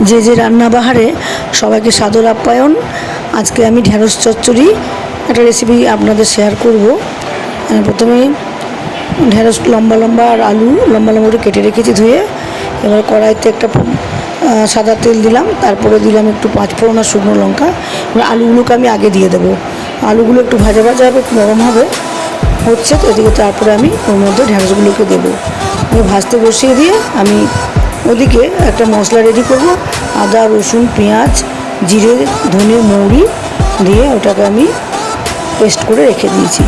যে যে রান্নাবাহারে সবাইকে সাদর আপ্যায়ন। আজকে আমি ঢেঁড়স চচ্চড়ি একটা রেসিপি আপনাদের শেয়ার করব। প্রথমে ঢেঁড়স লম্বা লম্বা আর আলু লম্বা লম্বা করে কেটে রেখেছি ধুয়ে। এবার কড়াইতে একটা সাদা তেল দিলাম, তারপরে দিলাম একটু পাঁচফোড়ন আর শুকনো লঙ্কা। এবার আলুগুলোকে আমি আগে দিয়ে দেবো। আলুগুলো একটু ভাজা ভাজা হবে, একটু নরম হবে হচ্ছে তো, এদিকে তারপরে আমি ওর মধ্যে ঢেঁড়সগুলোকে দেবো। ভাজতে বসিয়ে দিয়ে আমি ওদিকে একটা মশলা রেডি করব। আদা রসুন পেঁয়াজ জিরে ধনে মৌরি দিয়ে ওটাকে আমি পেস্ট করে রেখে দিয়েছি।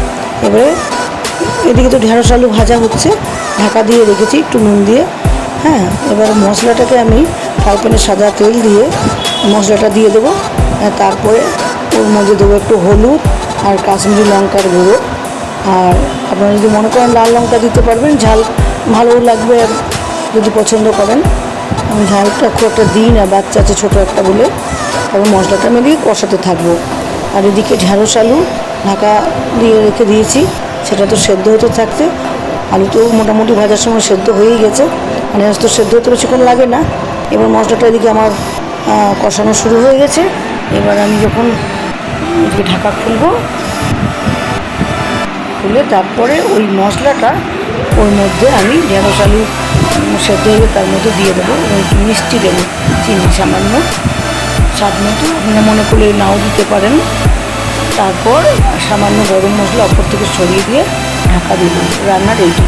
এবারে এদিকে তো ঢেঁড়স আলু ভাজা হচ্ছে, ঢাকা দিয়ে রেখেছি একটু নুন দিয়ে। হ্যাঁ, এবার মশলাটাকে আমি ফ্রাই প্যানে সাদা তেল দিয়ে মশলাটা দিয়ে দেবো। তারপরে ওর মধ্যে দেবো একটু হলুদ আর কাশ্মীরি লঙ্কার গুঁড়ো। আর আপনারা যদি মনে করেন লাল লঙ্কা দিতে পারবেন, ঝাল ভালো লাগবে যদি পছন্দ করেন। আমি ঝালটা খুব একটা দিই না, বাচ্চা আছে ছোটো একটা বলে। তারপর মশলাটা আমি দিয়ে কষাতে থাকবো। আর এদিকে ঢেঁড়স আলু ঢাকা দিয়ে রেখে দিয়েছি, সেটা তো সেদ্ধ হতে থাকতে। আলু তো মোটামুটি ভাজার সময় সেদ্ধ হয়েই গেছে, ঢেঁড়স তো সেদ্ধ হতে বেশিক্ষণ লাগে না। এবার মশলাটা এদিকে আমার কষানো শুরু হয়ে গেছে। এবার আমি যখন ঢাকা খুলবো, খুলে তারপরে ওই মশলাটা ওর মধ্যে আমি ঢেঁড়স আলু সেদ্ধ হয়ে তার মধ্যে দিয়ে দেবো। একটু মিষ্টি দেবো, চিনি সামান্য স্বাদ মতো, আপনারা মনে করলে নাও দিতে পারেন। তারপর সামান্য গরম মশলা অপর থেকে ছড়িয়ে দিয়ে ঢাকা দিলাম, রান্না রেডি।